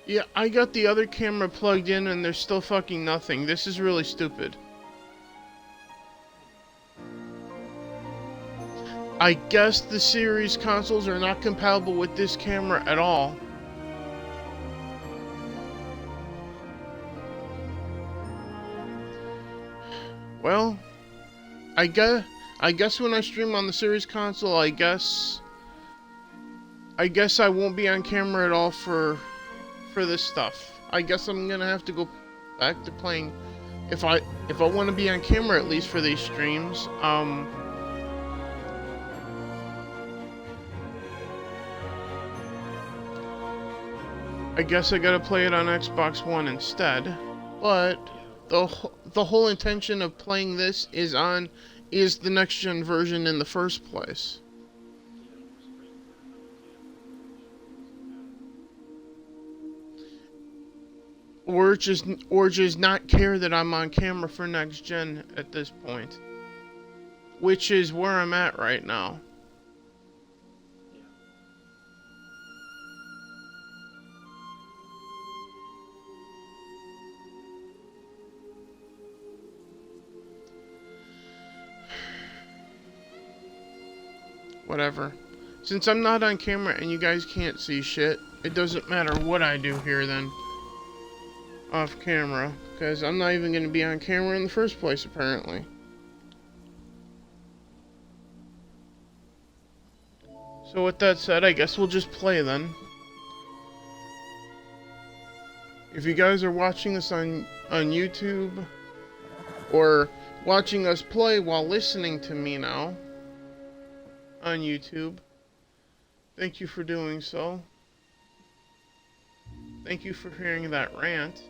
Yeah, I got the other camera plugged in and there's still fucking nothing. This is really stupid. I guess the series consoles are not compatible with this camera at all. Well, I guess when I stream on the series console, I guess I won't be on camera at all for this stuff. I guess I'm gonna have to go back to playing if I want to be on camera at least for these streams. I guess I gotta play it on Xbox One instead. But the whole intention of playing this is the next gen version in the first place. Or just not care that I'm on camera for next gen at this point. Which is where I'm at right now. Whatever. Since I'm not on camera and you guys can't see shit, it doesn't matter what I do here then. Off camera. Because I'm not even going to be on camera in the first place, apparently. So with that said, I guess we'll just play then. If you guys are watching this on YouTube, or watching us play while listening to me now, on YouTube, thank you for doing so. Thank you for hearing that rant.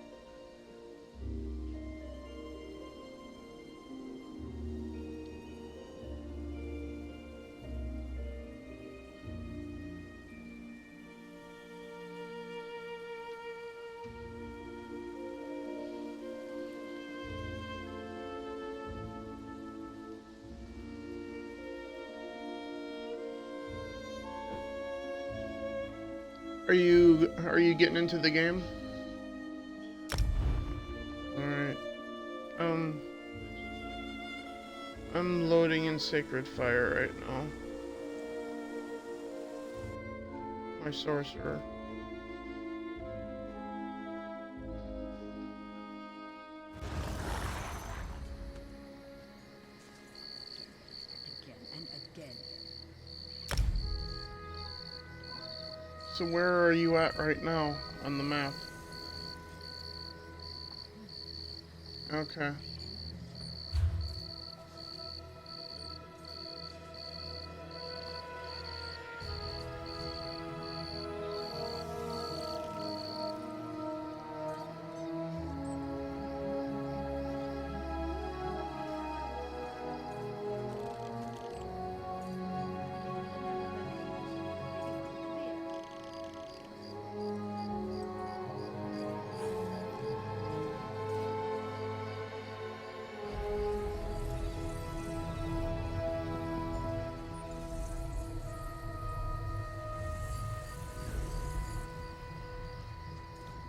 Are you getting into the game? Alright. I'm loading in Sacred Fire right now. My sorcerer. So where are you at right now on the map? Okay.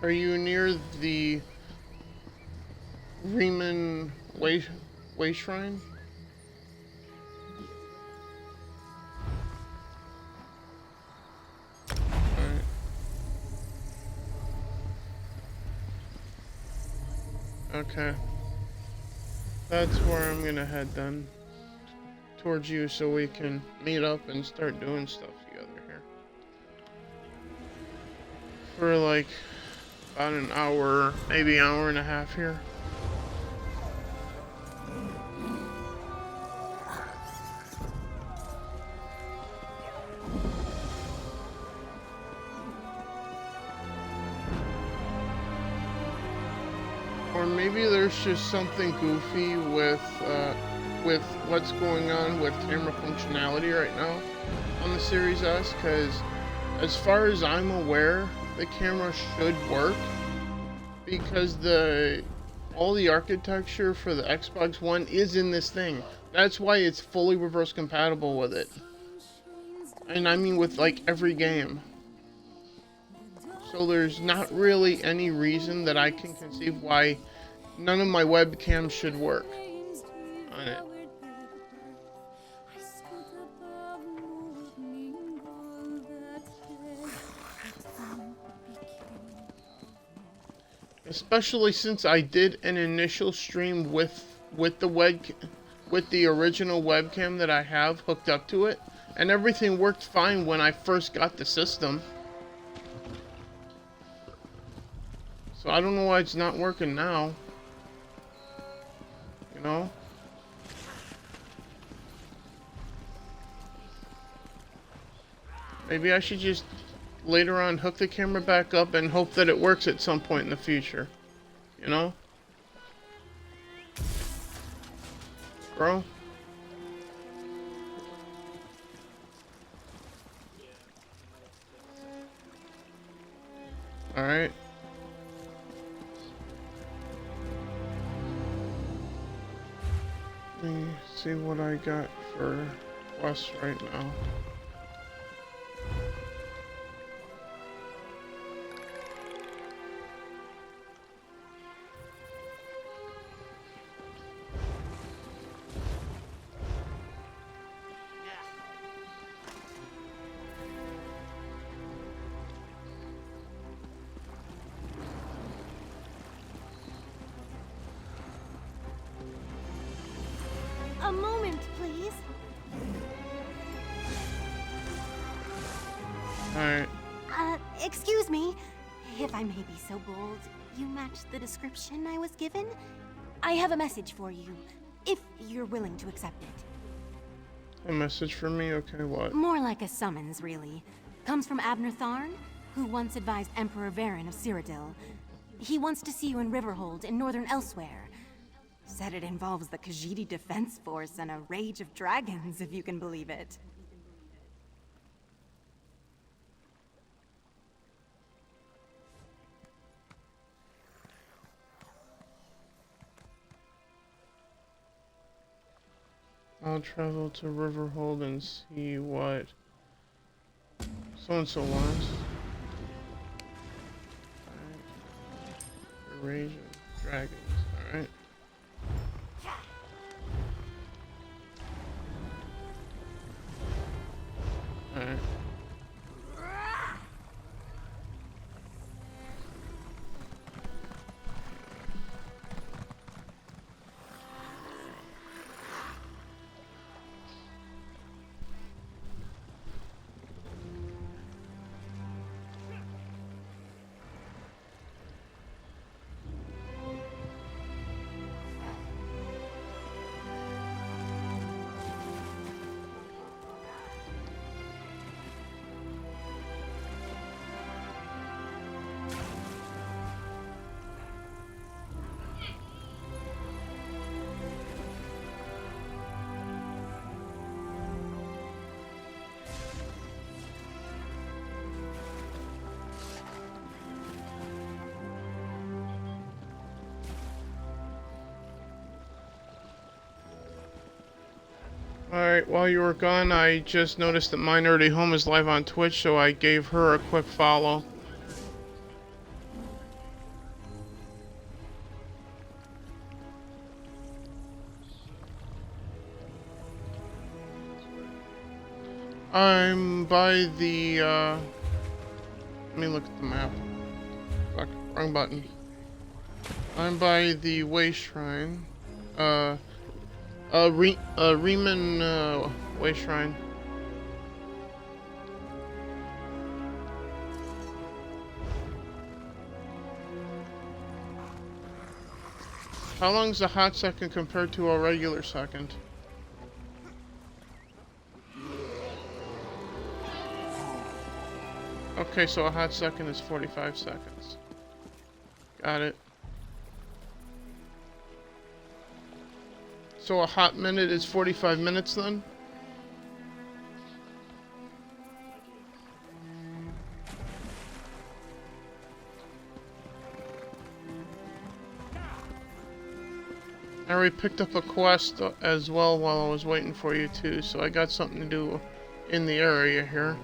Are you near the Riemann Way Shrine? Alright. Okay. That's where I'm gonna head then. Towards you so we can meet up and start doing stuff together here. For like about an hour, maybe an hour and a half here. Or maybe there's just something goofy with what's going on with camera functionality right now on the Series S, because as far as I'm aware, the camera should work because all the architecture for the Xbox One is in this thing. That's why it's fully reverse compatible with it. And I mean with like every game. So there's not really any reason that I can conceive why none of my webcams should work on it. Especially since I did an initial stream with the original webcam that I have hooked up to it, and everything worked fine when I first got the system. So I don't know why it's not working now. You know? Maybe I should just later on hook the camera back up and hope that it works at some point in the future. You know? Bro? Alright. Let me see what I got for quests right now. A moment, please. Alright. Excuse me. If I may be so bold, you match the description I was given? I have a message for you, if you're willing to accept it. A message for me? Okay, what? More like a summons, really. Comes from Abner Tharn, who once advised Emperor Varen of Cyrodiil. He wants to see you in Riverhold in northern Elsewhere. Said it involves the Khajiit Defense Force and a rage of dragons, if you can believe it. I'll travel to Riverhold and see what so-and-so wants. Alright. Rage of dragons, alright. Alright. Alright, while you were gone, I just noticed that Minority Home is live on Twitch, so I gave her a quick follow. I'm by the, let me look at the map. Fuck, wrong button. I'm by the Way Shrine. Riemann, Way Shrine. How long's a hot second compared to a regular second? Okay, so a hot second is 45 seconds. Got it. So a hot minute is 45 minutes then? I already picked up a quest as well while I was waiting for you too, so I got something to do in the area here.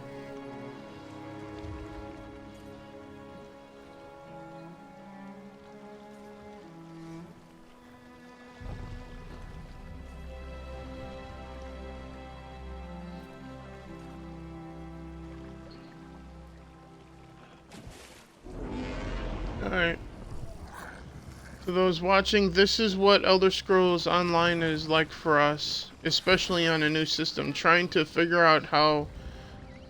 Alright. For those watching, this is what Elder Scrolls Online is like for us, especially on a new system, trying to figure out how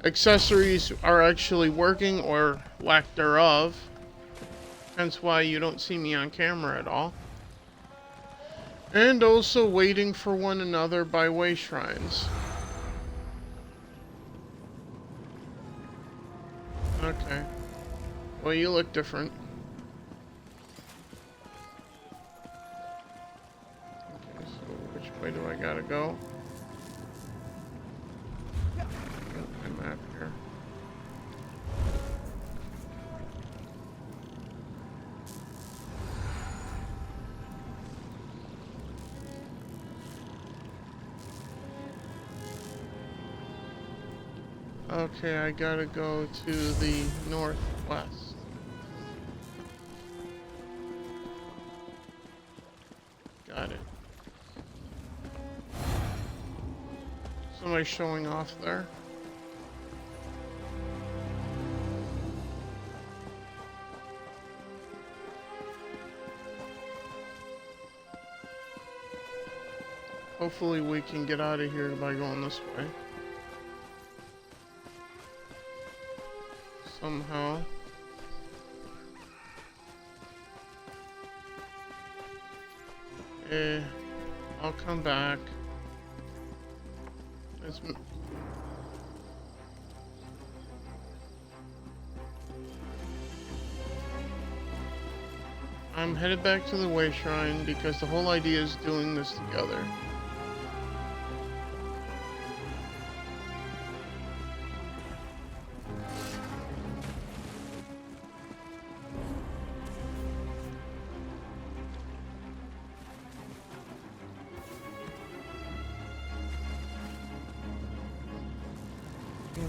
accessories are actually working or lack thereof. Hence why you don't see me on camera at all. And also waiting for one another by way shrines. Okay. Well, you look different. Okay, so which way do I gotta go? My map here. Okay, I gotta go to the northwest. Got it. Somebody showing off there. Hopefully we can get out of here by going this way. Somehow. I'll come back. I'm headed back to the Way Shrine because the whole idea is doing this together.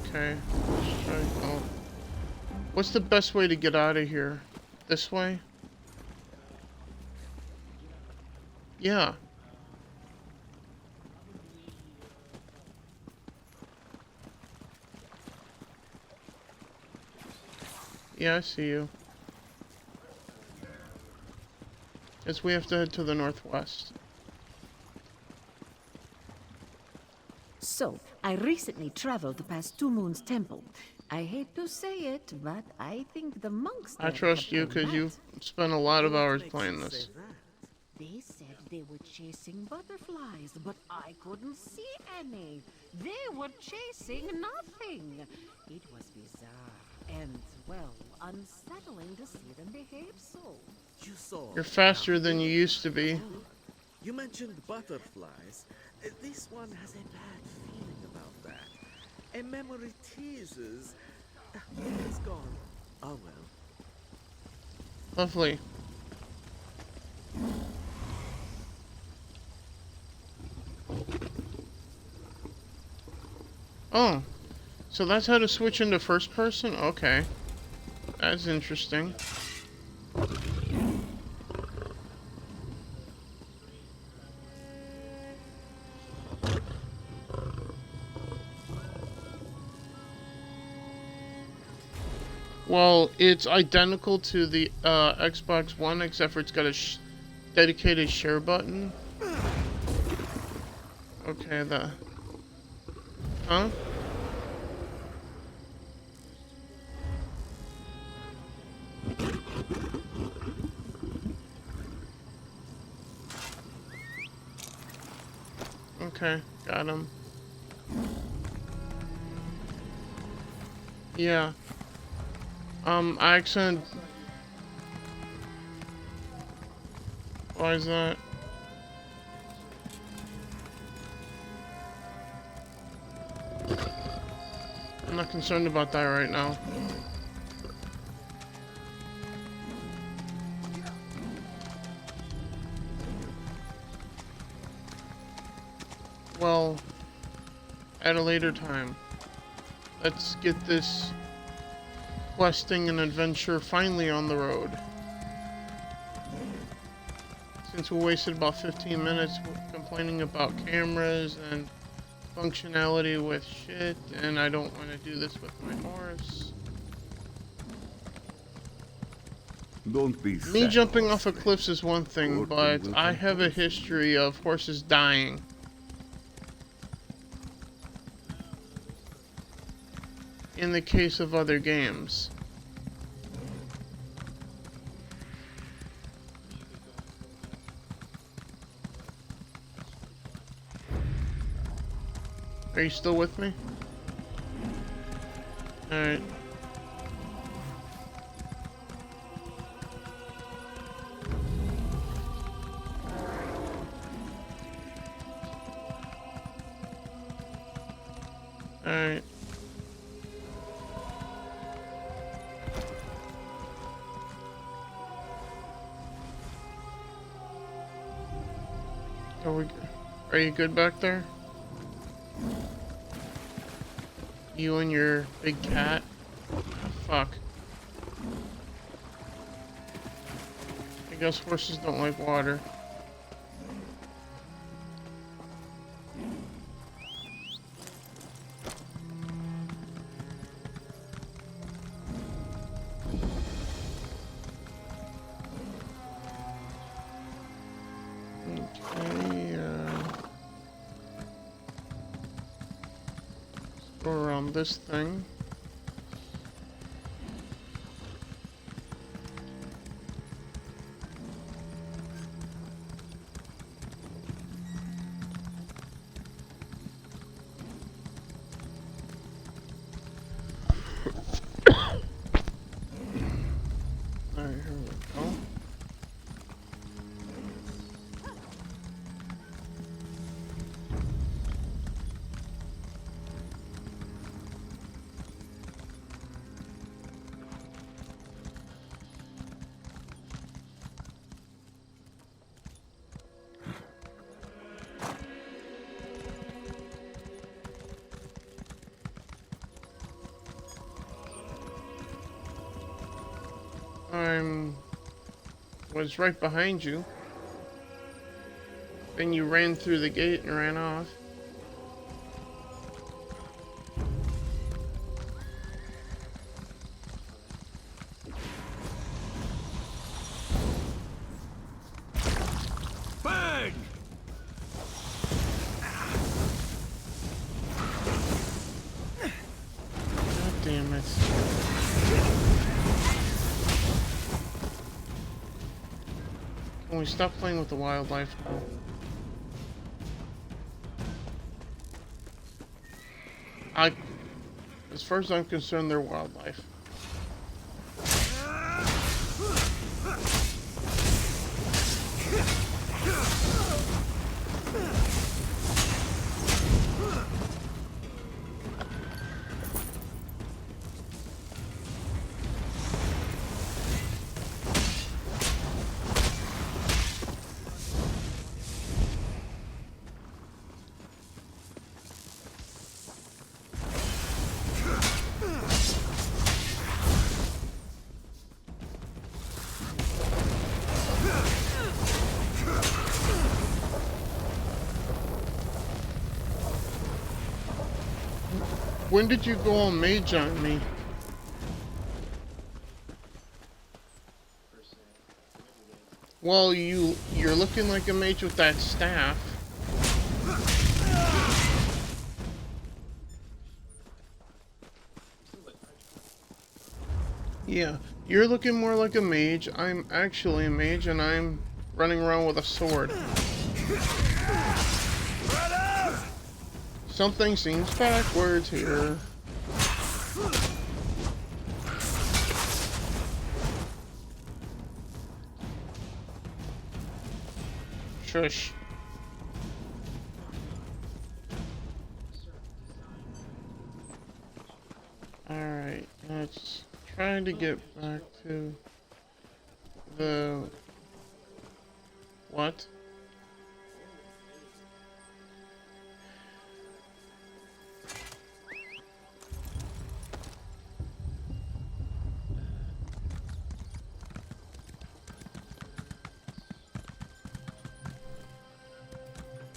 Okay, let's try. Oh. What's the best way to get out of here? This way? Yeah. Yeah, I see you. Guess we have to head to the northwest. So, I recently traveled past Two Moons Temple. I hate to say it, but I think the monks I there trust have you done because that. you've spent a lot of hours playing this. They said they were chasing butterflies, but I couldn't see any. They were chasing nothing. It was bizarre and, well, unsettling to see them behave so. You saw. You're faster than you used to be. You mentioned butterflies. This one has a bad feeling about that. A memory teases. It's gone. Oh well. Lovely. Oh, so that's how to switch into first person? Okay. That's interesting. Well, it's identical to the Xbox One, except for it's got a dedicated share button. Okay, Huh? Okay, got him. Yeah. Accent. Why is that? I'm not concerned about that right now. Well, at a later time. Let's get this questing and adventure finally on the road. Since we wasted about 15 minutes complaining about cameras and functionality with shit, and I don't want to do this with my horse. Don't be Me sad, jumping off of Horseman. cliffs is one thing, Thornton but will I come have a home for you. history of horses dying. In the case of other games. Are you still with me? Alright. Alright. Are you good back there? You and your big cat? Fuck. I guess horses don't like water. Okay, let's go around this thing. Alright, here we go. Was right behind you. Then you ran through the gate and ran off. Bang! God damn it. Can we stop playing with the wildlife now? As far as I'm concerned, they're wildlife. When did you go all mage on me? Well, you're looking like a mage with that staff. Yeah, you're looking more like a mage. I'm actually a mage and I'm running around with a sword. Something seems backwards here. Shush. Alright, let's try to get back to the... What?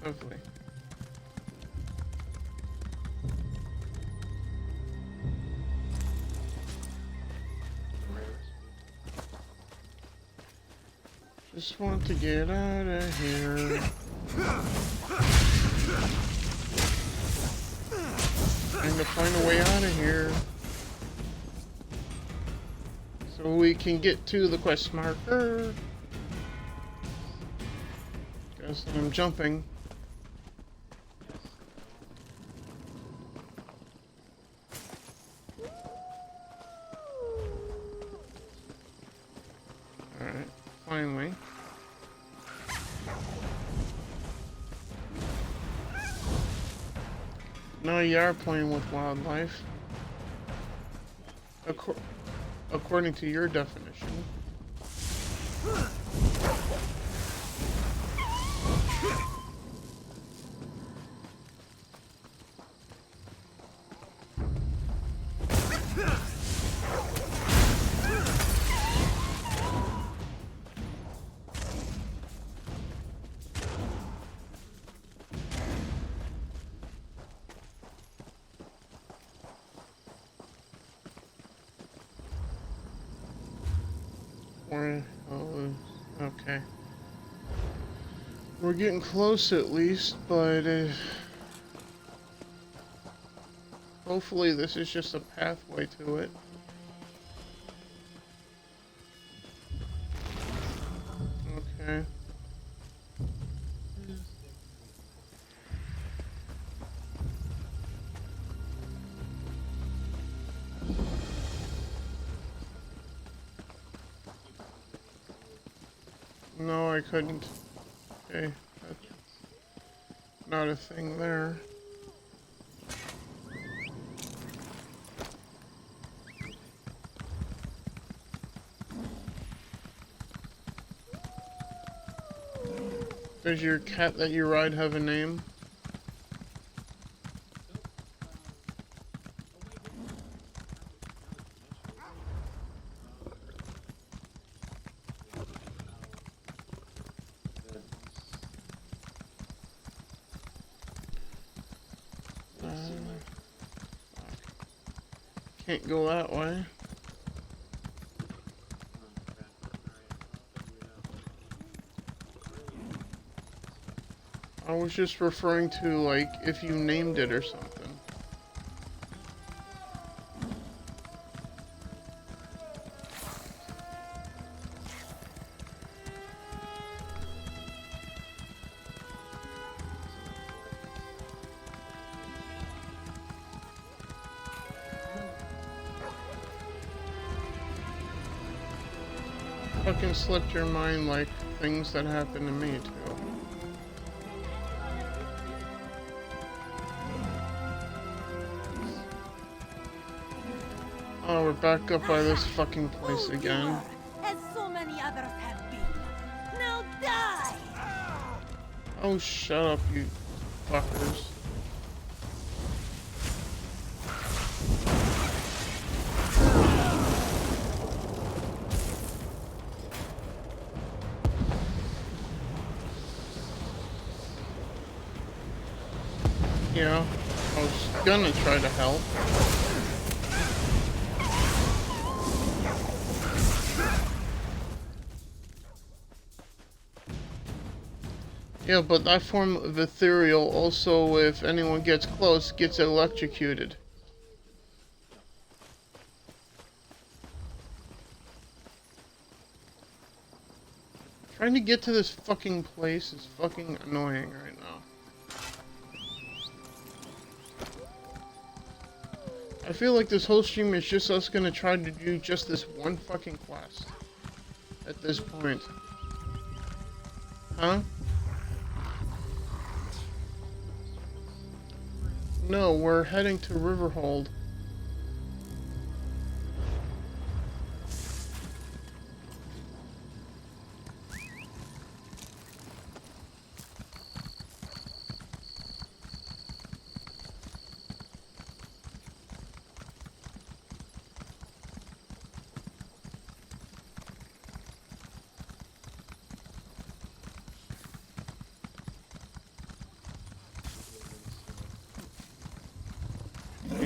Lovely. Just want to get out of here. Trying to find a way out of here. So we can get to the quest marker. Guess I'm jumping. Alright, finally. No, you are playing with wildlife. According to your definition. Okay. We're getting close at least, but hopefully this is just a pathway to it. Okay. No, I couldn't. Okay, that's not a thing there. Does your cat that you ride have a name? Can't go that way. I was just referring to, like, if you named it or something. Fucking slipped your mind like things that happen to me too. Oh, we're back up by this fucking place again. As so many others have been. Now die! Oh, shut up, you fuckers. Yeah, I was gonna try to help. Yeah, but that form of ethereal also, if anyone gets close, gets electrocuted. Trying to get to this fucking place is fucking annoying right now. I feel like this whole stream is just us gonna try to do just this one fucking quest. At this point. Huh? No, we're heading to Riverhold.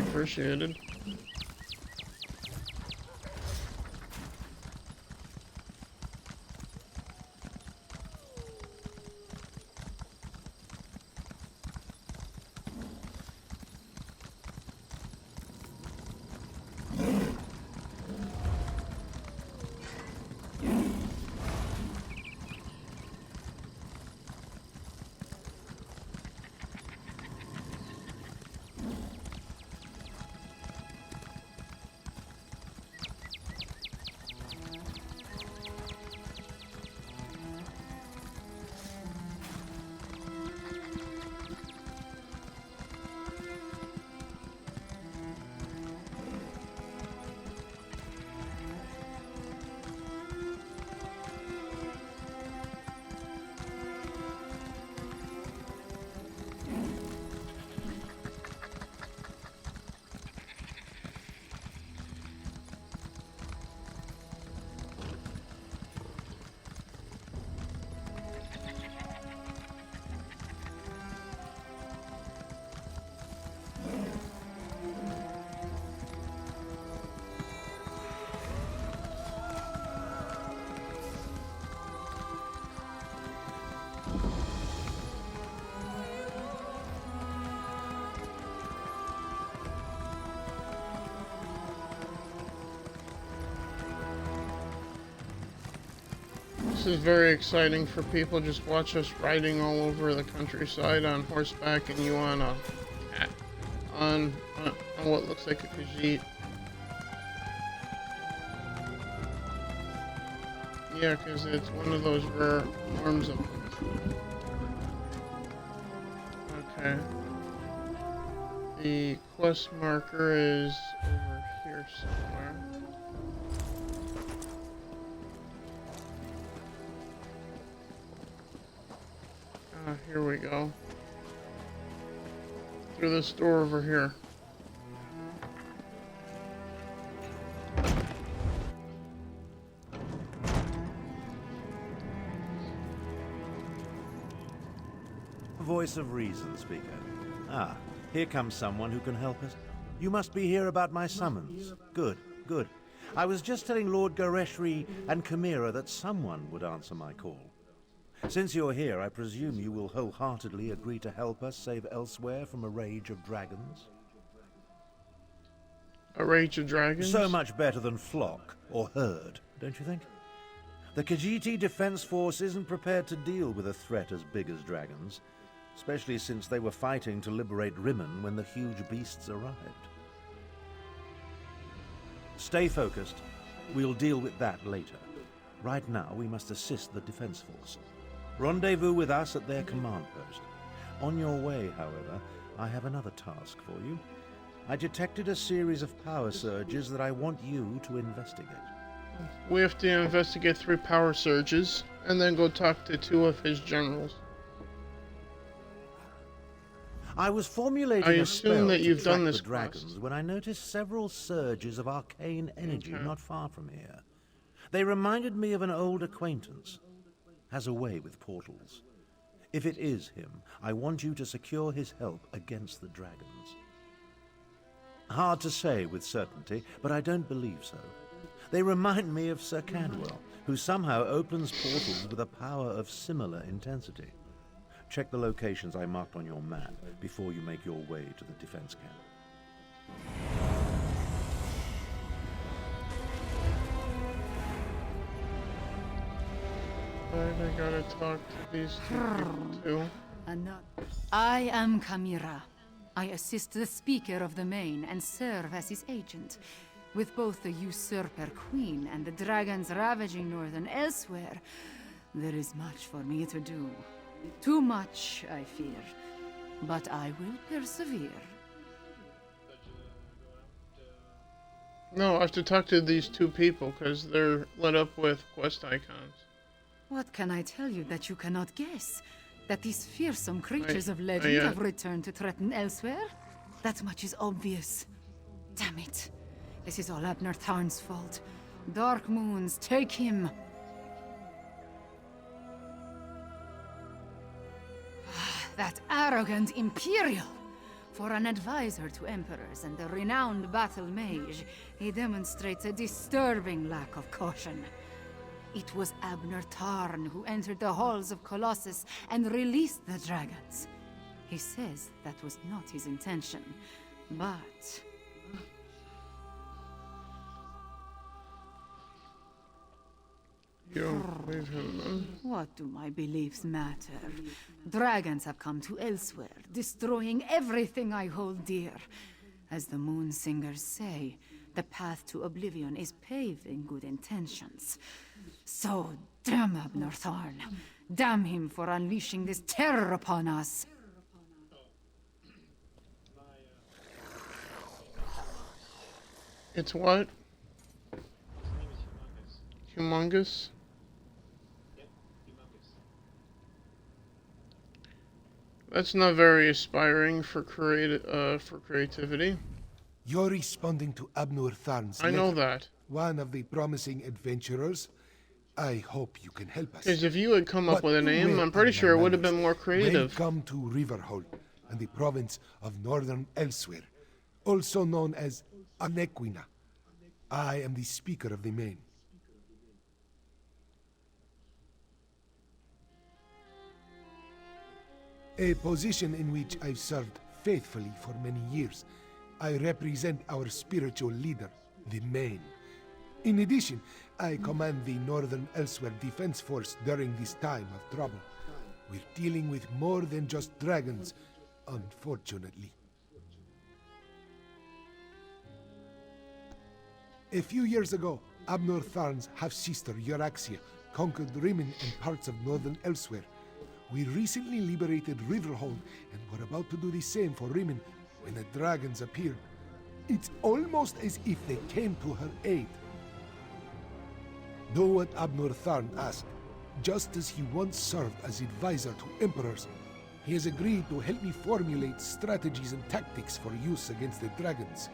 Appreciated. is very exciting for people. Just watch us riding all over the countryside on horseback, and you on a on what looks like a Khajiit. Yeah, because it's one of those rare forms of them. Okay. The quest marker is over here somewhere. Here we go. Through this door over here. Voice of reason, speaker. Ah, here comes someone who can help us. You must be here about my summons. Good, good. I was just telling Lord Gareshri and Chimera that someone would answer my call. Since you're here, I presume you will wholeheartedly agree to help us save Elsewhere from a rage of dragons? A rage of dragons? So much better than flock or herd, don't you think? The Khajiit Defense Force isn't prepared to deal with a threat as big as dragons, especially since they were fighting to liberate Rimmon when the huge beasts arrived. Stay focused. We'll deal with that later. Right now, we must assist the Defense Force. Rendezvous with us at their command post. On your way, however, I have another task for you. I detected a series of power surges that I want you to investigate. We have to investigate 3 power surges, and then go talk to 2 of his generals. I was formulating a spell assume that to you've track done the this dragons quest. when I noticed several surges of arcane energy Okay. not far from here. They reminded me of an old acquaintance. Has a way with portals. If it is him, I want you to secure his help against the dragons. Hard to say with certainty, but I don't believe so. They remind me of Sir Cadwell, who somehow opens portals with a power of similar intensity. Check the locations I marked on your map before you make your way to the defense camp. I gotta talk to these 2 people too. I am Chimera. I assist the Speaker of the Main and serve as his agent. With both the usurper queen and the dragons ravaging northern Elsewhere, there is much for me to do. Too much, I fear. But I will persevere. No, I have to talk to these 2 people because they're lit up with quest icons. What can I tell you that you cannot guess? That these fearsome creatures of I, legend have returned to threaten Elsewhere? That much is obvious. Damn it. This is all Abner Tharn's fault. Dark Moons, take him! That arrogant Imperial! For an advisor to emperors and a renowned battle mage, he demonstrates a disturbing lack of caution. It was Abner Tarn who entered the halls of Colossus and released the dragons. He says that was not his intention, but... You don't believe him, then? What do my beliefs matter? Dragons have come to Elsewhere, destroying everything I hold dear. As the Moon Singers say, the path to oblivion is paved in good intentions. So, damn Abner Tharn. Damn him for unleashing this terror upon us. It's what? Humongous? That's not very aspiring for creativity. You're responding to Abnur Tharn's I know letter. that. One of the promising adventurers. I hope you can help us. Because if you had come up But with a name, beware I'm pretty of sure it my would have been manners. more creative. Welcome to Riverhold and the province of Northern Elsewhere, also known as Anequina. I am the Speaker of the Main. A position in which I've served faithfully for many years. I represent our spiritual leader, the Main. In addition, I command the Northern Elsewhere Defense Force during this time of trouble. We're dealing with more than just dragons, unfortunately. A few years ago, Abnor Tharn's half-sister, Euraxia, conquered Rimmon and parts of Northern Elsewhere. We recently liberated Riverhold and were about to do the same for Rimmon when the dragons appeared. It's almost as if they came to her aid. Do what Abnor Tharn asked. Just as he once served as advisor to emperors, he has agreed to help me formulate strategies and tactics for use against the dragons.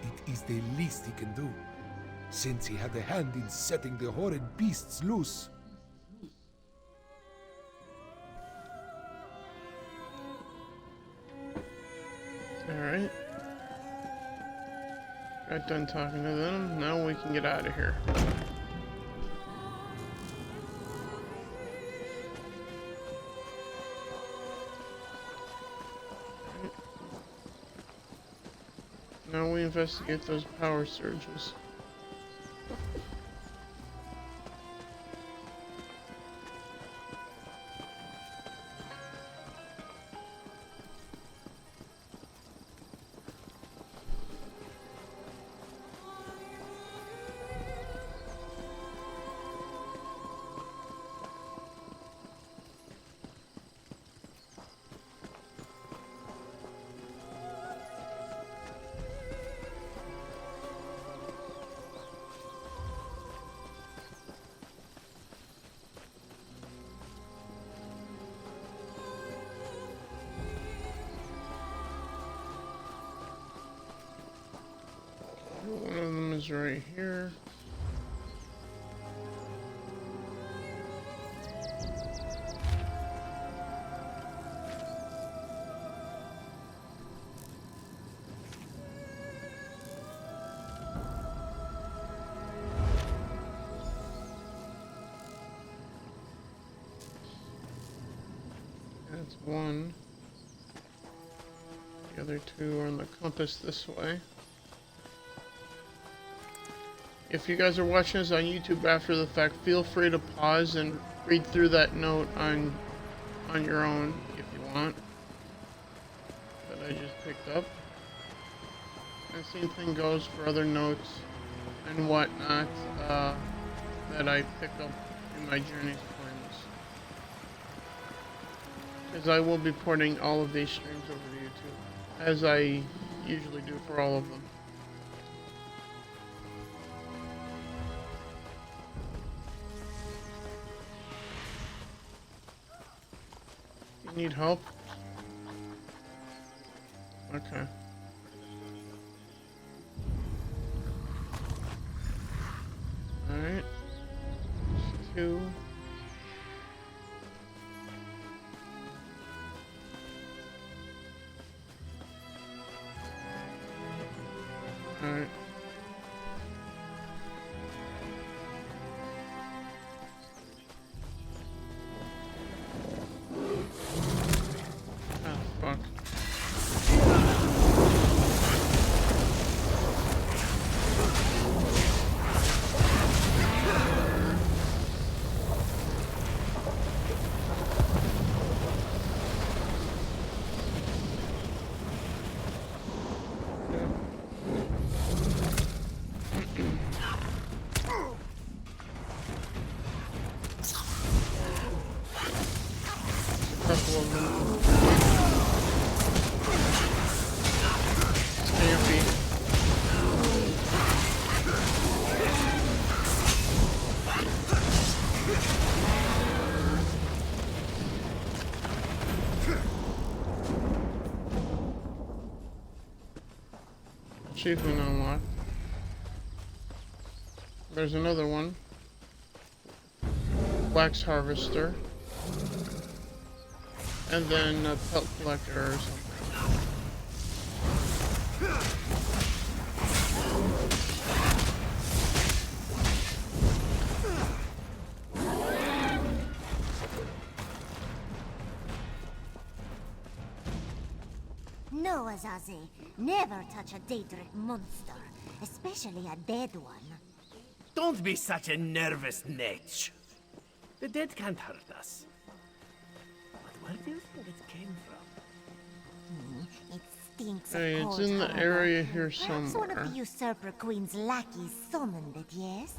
It is the least he can do, since he had a hand in setting the horrid beasts loose. Alright. Got done talking to them. Now we can get out of here. Now we investigate those power surges. One of them is right here. That's one. The other two are on the compass this way. If you guys are watching this on YouTube after the fact, feel free to pause and read through that note on your own if you want. That I just picked up. And same thing goes for other notes and whatnot that I pick up in my journeys playing this. Because I will be porting all of these streams over to YouTube, as I usually do for all of them. Need help? Okay. Alright. Two. Alright. Couple of them. Stampy. Achievement unlocked. There's another one. Wax harvester. And then a pelt collector or something. No, Azazi. Never touch a Daedric monster, especially a dead one. Don't be such a nervous netch. The dead can't hurt us. But where do you think it came from? It stinks Hey, of it's cold in the harbor. area here Perhaps one of somewhere. the usurper queen's lackeys summoned it, yes?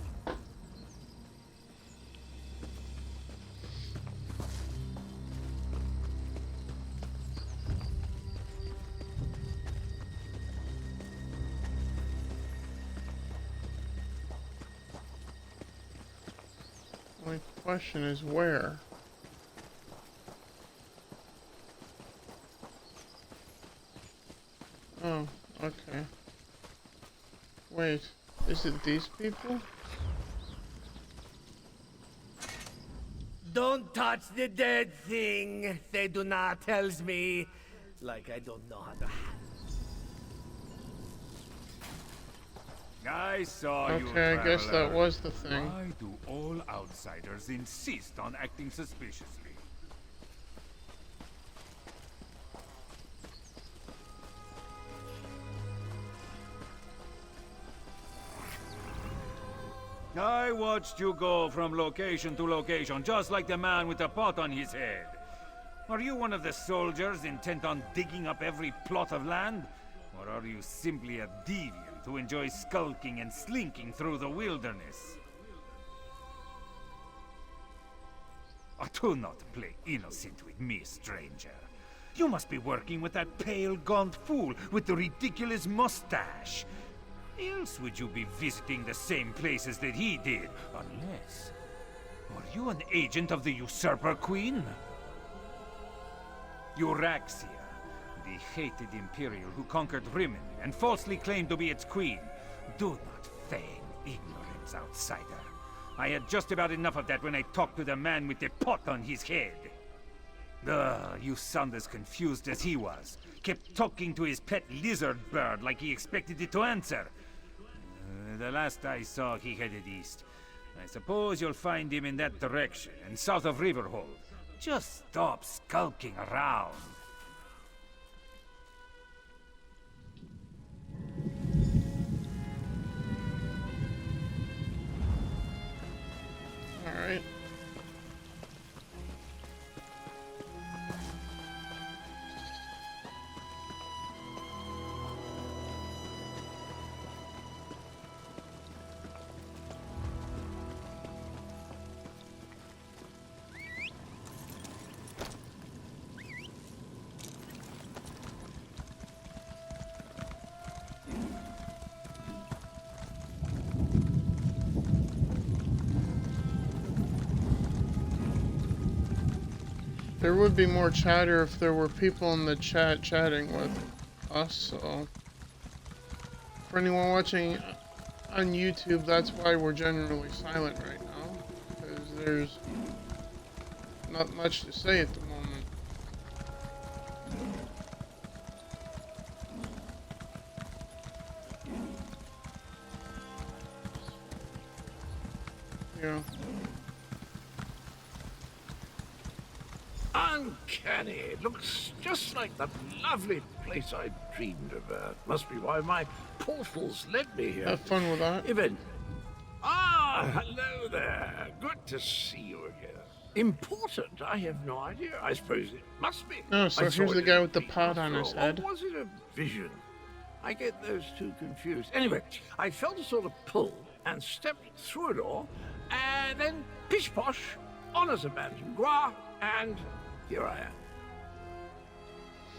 My question is where? Oh, okay. Wait, is it these people? Don't touch the dead thing, Theduna tells me. Like I don't know how to handle. I saw you, Okay, I guess that traveler. was the thing. Why do all outsiders insist on acting suspiciously? I watched you go from location to location, just like the man with the pot on his head. Are you one of the soldiers intent on digging up every plot of land? Or are you simply a deviant who enjoys skulking and slinking through the wilderness? Do not play innocent with me, stranger. You must be working with that pale, gaunt fool with the ridiculous mustache. Else would you be visiting the same places that he did? Unless... Are you an agent of the Usurper Queen? Euraxia, the hated Imperial who conquered Rimini and falsely claimed to be its queen. Do not feign ignorance, outsider. I had just about enough of that when I talked to the man with the pot on his head. You sound as confused as he was. Kept talking to his pet lizard bird like he expected it to answer. The last I saw, he headed east. I suppose you'll find him in that direction, and south of Riverhold. Just stop skulking around. Alright. There would be more chatter if there were people in the chat chatting with us, so... For anyone watching on YouTube, that's why we're generally silent right now. Because there's not much to say at the moment. Yeah. Uncanny. It looks just like the lovely place I dreamed of. Must be why my portals led me here. Have fun with that. Even. Ah, hello there. Good to see you again. Important? I have no idea. I suppose it must be. Oh, so I saw here's it the in guy a with the dream pot on after his all. head. Or was it a vision? I get those two confused. Anyway, I felt a sort of pull and stepped through a door, and then pish-posh, honours abandoned, gras, and here I am.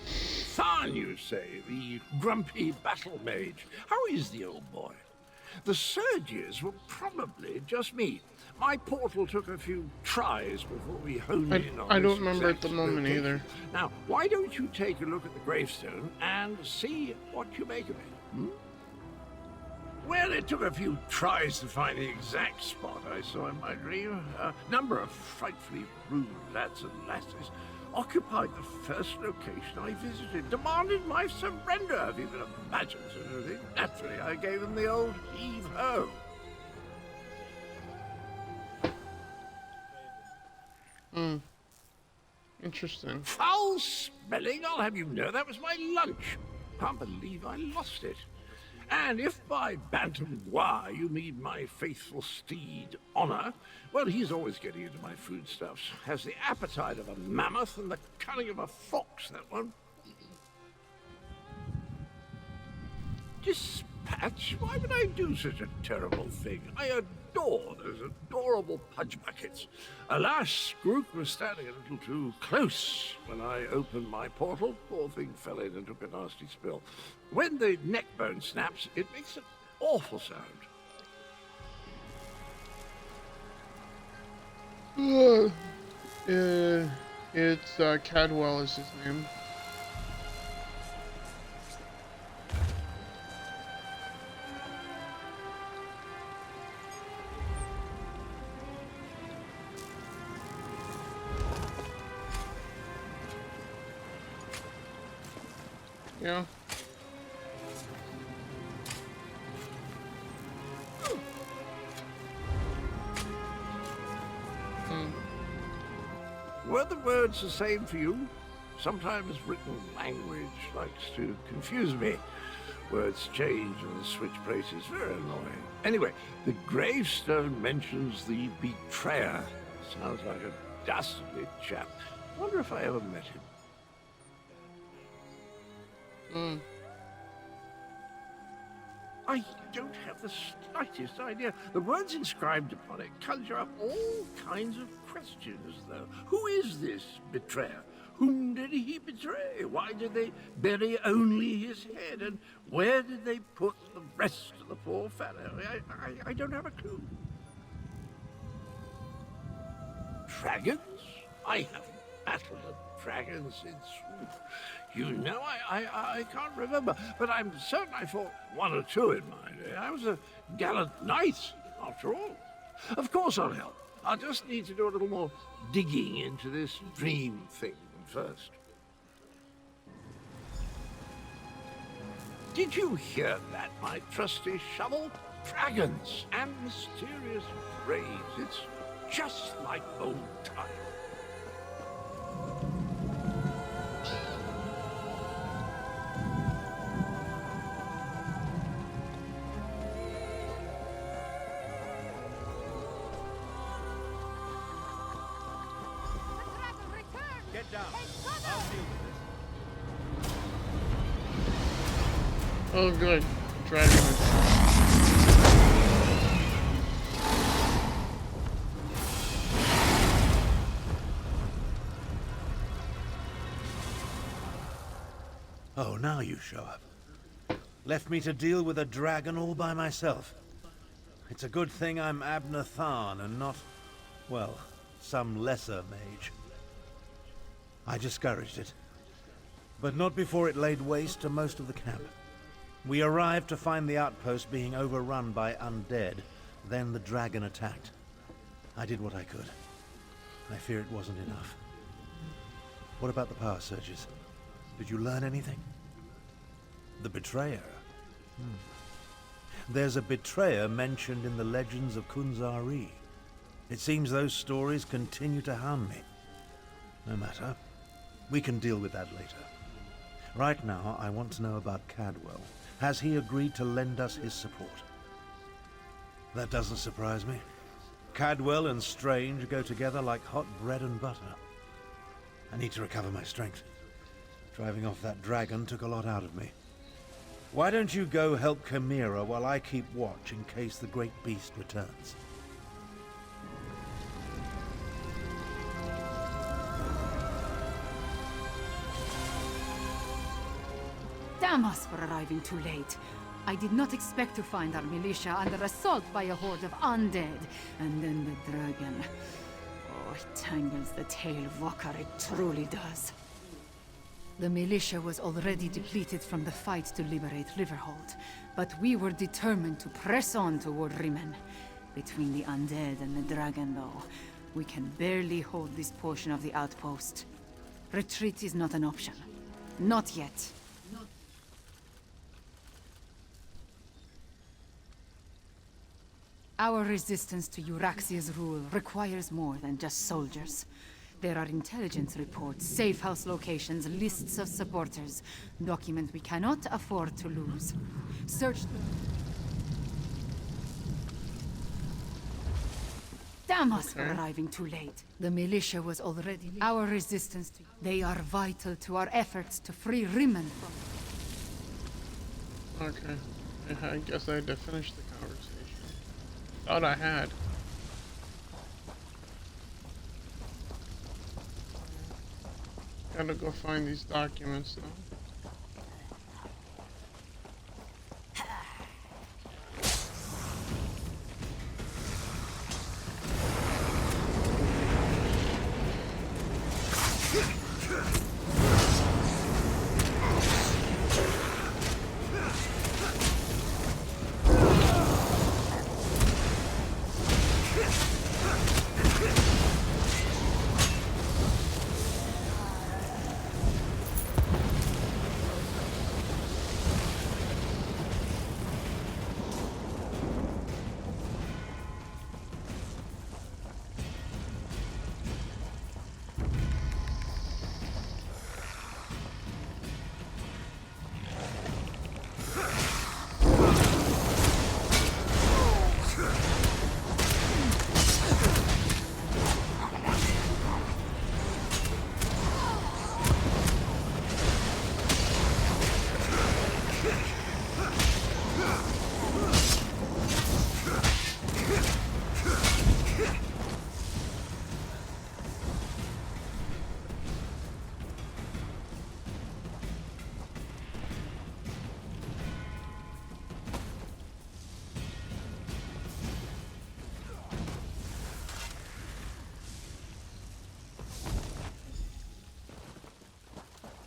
Tharn, you say, the grumpy battle mage. How is the old boy? The surges were probably just me. My portal took a few tries before we honed in on I don't this remember at exact the moment location. either. Now, why don't you take a look at the gravestone and see what you make of it? Hmm? Well, it took a few tries to find the exact spot I saw in my dream. A number of frightfully rude lads and lasses occupied the first location I visited, demanded my surrender, if you can imagine such a thing. Naturally, I gave them the old heave-ho. Hmm. Interesting. Foul smelling, I'll have you know that was my lunch. Can't believe I lost it. And if by bantam bois you mean my faithful steed, Honor, well, he's always getting into my foodstuffs. Has the appetite of a mammoth and the cunning of a fox, that one. Dispatch? Why would I do such a terrible thing? I adore those adorable pudge buckets. Alas, Groot was standing a little too close when I opened my portal. Poor thing fell in and took a nasty spill. When the neck bone snaps, it makes an awful sound. It's Cadwell is his name. Yeah. Were the words the same for you? Sometimes written language likes to confuse me. Words change and switch places. Very annoying. Anyway, the gravestone mentions the betrayer. Sounds like a dastardly chap. Wonder if I ever met him. I don't have the slightest idea. The words inscribed upon it conjure up all kinds of questions, though. Who is this betrayer? Whom did he betray? Why did they bury only his head? And where did they put the rest of the poor fellow? I don't have a clue. Dragons? I haven't battled a dragon since... You know, I can't remember, but I'm certain I fought one or two in my day. I was a gallant knight, after all. Of course I'll help. I'll just need to do a little more digging into this dream thing first. Did you hear that, my trusty shovel? Dragons and mysterious graves. It's just like old times. Get down. I'll deal with this. Oh, good. Dragon. Oh, now you show up. Left me to deal with a dragon all by myself. It's a good thing I'm Abner Tharn and not, well, some lesser mage. I discouraged it, but not before it laid waste to most of the camp. We arrived to find the outpost being overrun by undead. Then the dragon attacked. I did what I could. I fear it wasn't enough. What about the power surges? Did you learn anything? The betrayer. There's a betrayer mentioned in the legends of Kunzari. It seems those stories continue to harm me. No matter. We can deal with that later. Right now, I want to know about Cadwell. Has he agreed to lend us his support? That doesn't surprise me. Cadwell and Strange go together like hot bread and butter. I need to recover my strength. Driving off that dragon took a lot out of me. Why don't you go help Chimera while I keep watch in case the great beast returns? Damn us for arriving too late. I did not expect to find our militia under assault by a horde of undead, and then the dragon. Oh, it tangles the tail of Walker, it truly does. The militia was already depleted from the fight to liberate Riverhold, but we were determined to press on toward Rimen. Between the undead and the dragon, though, we can barely hold this portion of the outpost. Retreat is not an option. Not yet. Our resistance to Euraxia's rule requires more than just soldiers. There are intelligence reports, safe house locations, lists of supporters. Documents we cannot afford to lose. Search... Damn us for arriving too late. The militia was already... Our resistance to... They are vital to our efforts to free Rimmen from... Okay. I guess I had to finish the conversation. Thought I had. Gotta go find these documents though.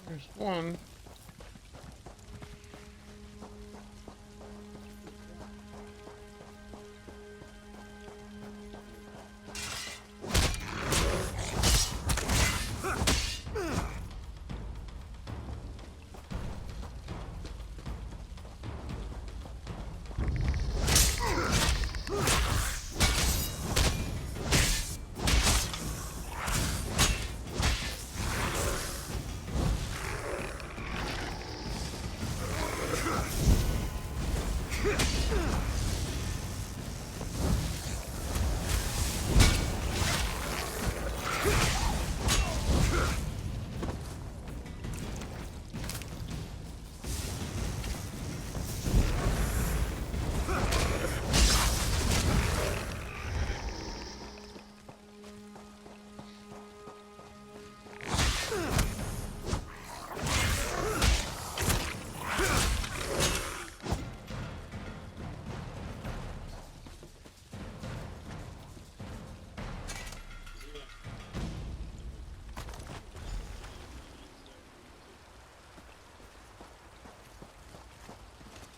There's one.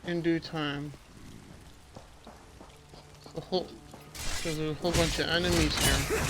In due time. There's a whole bunch of enemies here.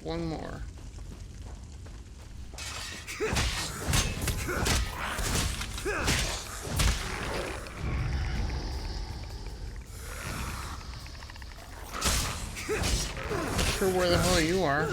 one more. Not sure where the hell you are.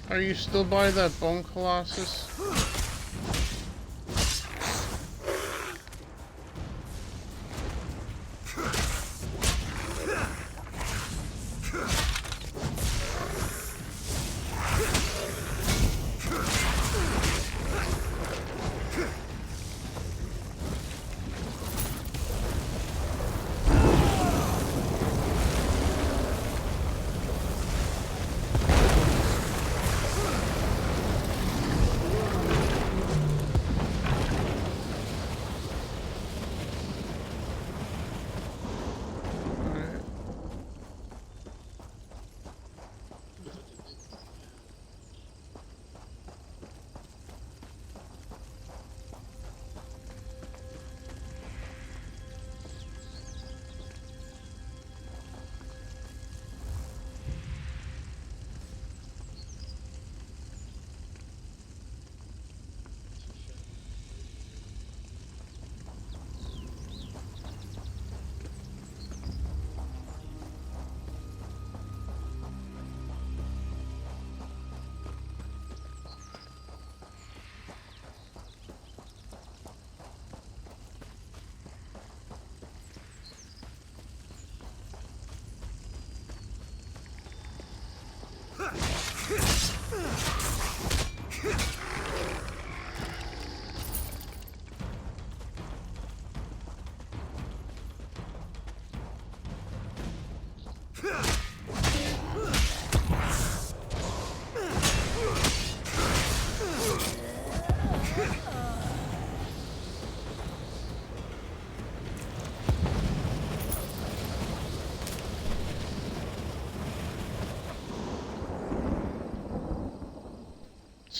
Are you still by that bone colossus?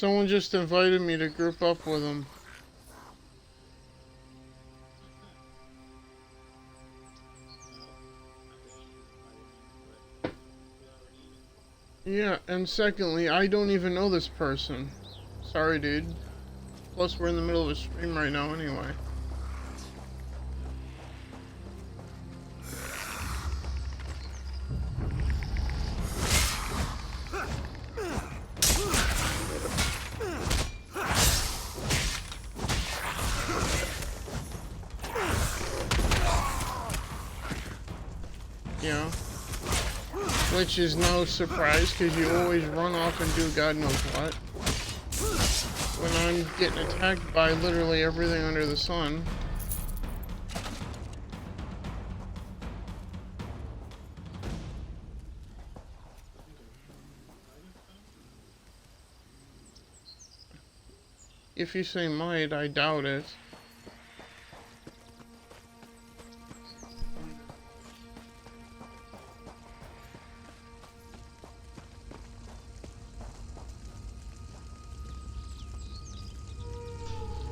Someone just invited me to group up with them. Yeah, and secondly, I don't even know this person. Sorry, dude. Plus, we're in the middle of a stream right now anyway. Yeah. Which is no surprise, because you always run off and do God knows what. When I'm getting attacked by literally everything under the sun. If you say might, I doubt it.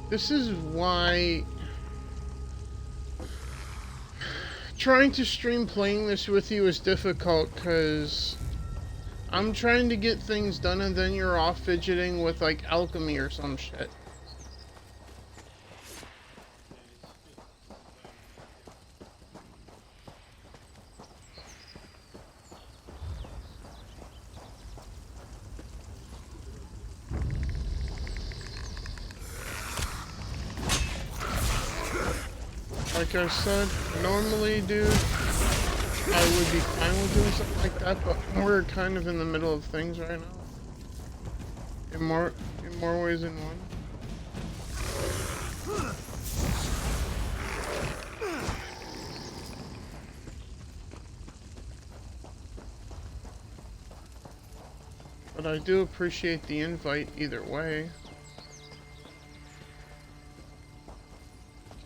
This is why trying to stream playing this with you is difficult, because I'm trying to get things done and then you're off fidgeting with like alchemy or some shit. Like I said, normally, dude, I would be fine with doing something like that, but we're kind of in the middle of things right now. In more ways than one. But I do appreciate the invite either way.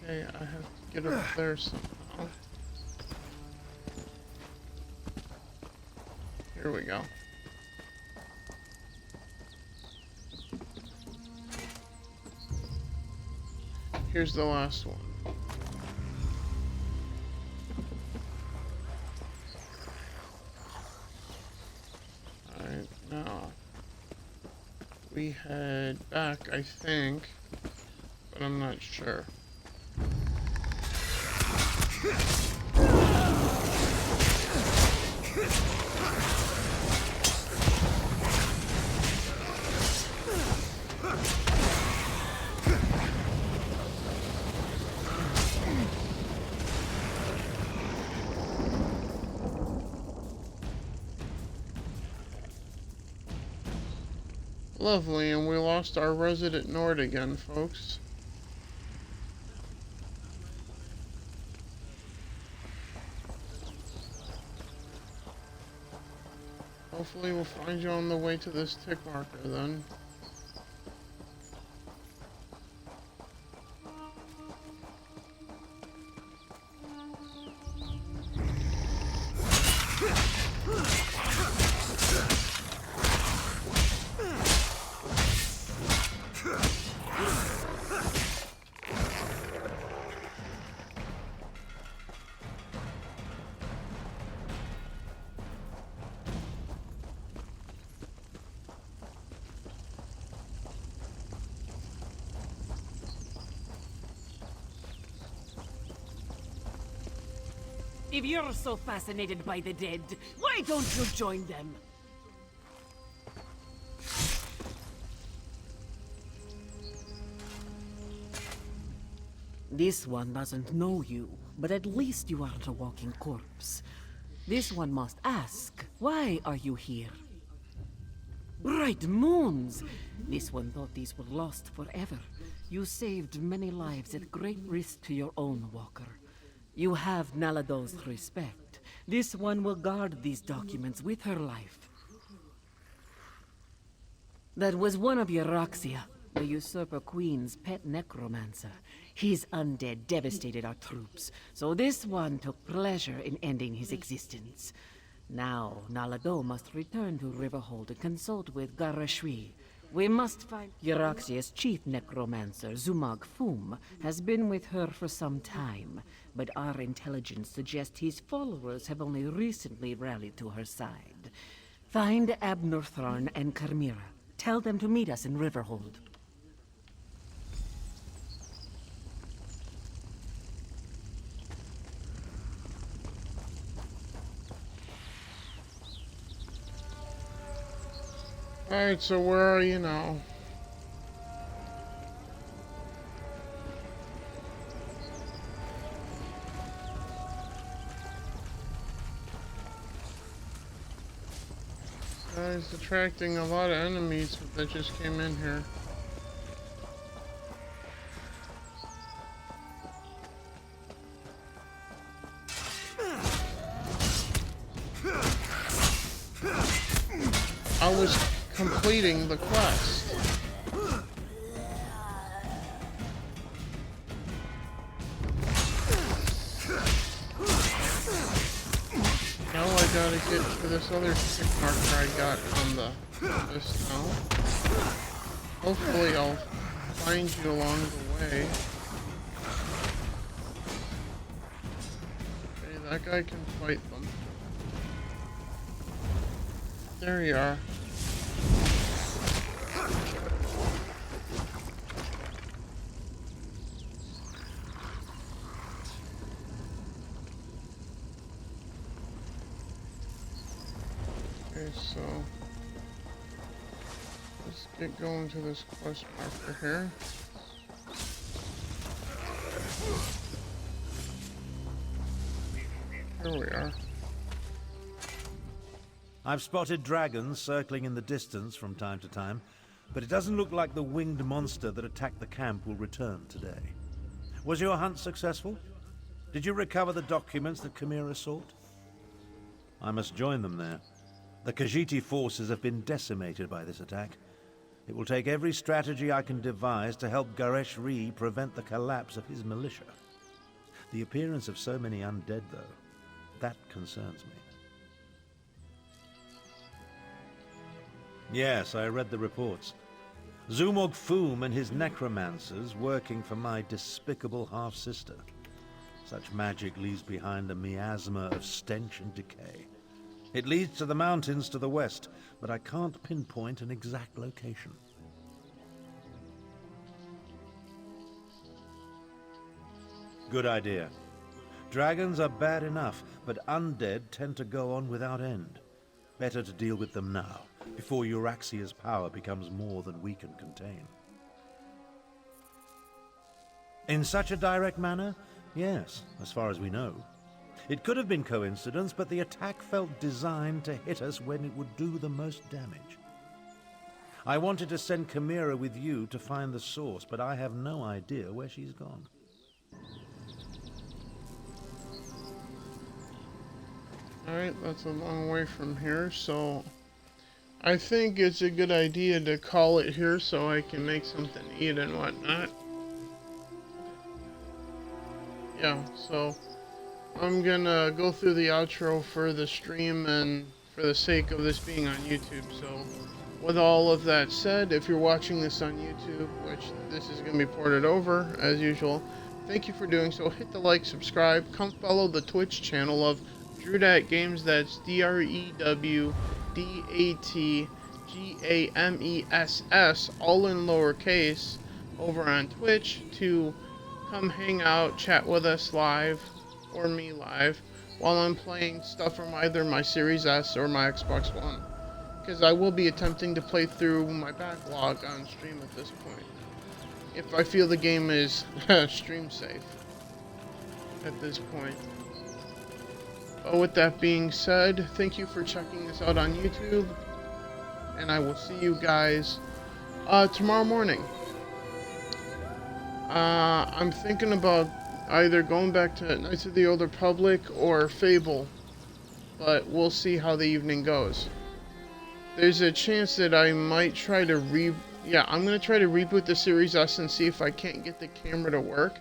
Okay, I have to get up there somehow. Here we go. Here's the last one. Alright, now we head back, I think, but I'm not sure. Lovely, and we lost our resident Nord again, folks. Hopefully we'll find you on the way to this tick marker then. If you're so fascinated by the dead, why don't you join them? This one doesn't know you, but at least you aren't a walking corpse. This one must ask, why are you here? Bright moons! This one thought these were lost forever. You saved many lives at great risk to your own walker. You have Nalado's respect. This one will guard these documents with her life. That was one of Euroxia, the usurper queen's pet necromancer. His undead devastated our troops, so this one took pleasure in ending his existence. Now, Nalado must return to Riverhold and consult with Garashwi. We must find... Euroxia's chief necromancer, Zumag Fum, has been with her for some time, but our intelligence suggests his followers have only recently rallied to her side. Find Abnortharn and Carmira. Tell them to meet us in Riverhold. Alright, so where are you now? Guys, attracting a lot of enemies that just came in here. I was completing the quest. Now I gotta get to this other tick marker I got on this now. Hopefully I'll find you along the Okay. Okay, that guy can fight them. There you are. Okay, so let's get going to this quest marker here. Here we are. I've spotted dragons circling in the distance from time to time, but it doesn't look like the winged monster that attacked the camp will return today. Was your hunt successful? Did you recover the documents that Chimera sought? I must join them there. The Khajiit forces have been decimated by this attack. It will take every strategy I can devise to help Garesh Ree prevent the collapse of his militia. The appearance of so many undead, though, that concerns me. Yes, I read the reports. Zumog Foom and his necromancers working for my despicable half-sister. Such magic leaves behind a miasma of stench and decay. It leads to the mountains to the west, but I can't pinpoint an exact location. Good idea. Dragons are bad enough, but undead tend to go on without end. Better to deal with them now, before Euraxia's power becomes more than we can contain. In such a direct manner? Yes, as far as we know. It could have been coincidence, but the attack felt designed to hit us when it would do the most damage. I wanted to send Chimera with you to find the source, but I have no idea where she's gone. Alright, that's a long way from here, so I think it's a good idea to call it here so I can make something to eat and whatnot. Yeah, so I'm gonna go through the outro for the stream and for the sake of this being on YouTube. So with all of that said, if you're watching this on YouTube, which this is gonna be ported over as usual, thank you for doing so. Hit the like, subscribe, come follow the Twitch channel of Drewdat Games. That's DREWDATGAMESS, all in lowercase, over on Twitch to come hang out, chat with us live, or me live, while I'm playing stuff from either my Series S or my Xbox One. Because I will be attempting to play through my backlog on stream at this point, if I feel the game is stream safe at this point. But with that being said, thank you for checking this out on YouTube, and I will see you guys tomorrow morning. I'm thinking about either going back to Knights of the Old Republic or Fable, but we'll see how the evening goes. There's a chance that I might try to I'm gonna try to reboot the Series S and see if I can't get the camera to work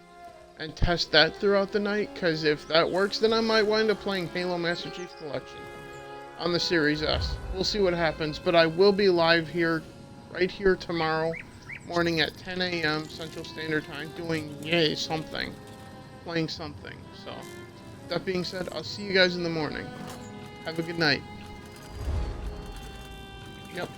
and test that throughout the night, because if that works, then I might wind up playing Halo Master Chief Collection on the Series S. We'll see what happens, but I will be live here, right here tomorrow morning at 10 a.m. Central Standard Time, doing something, playing something. So, that being said, I'll see you guys in the morning. Have a good night. Yep.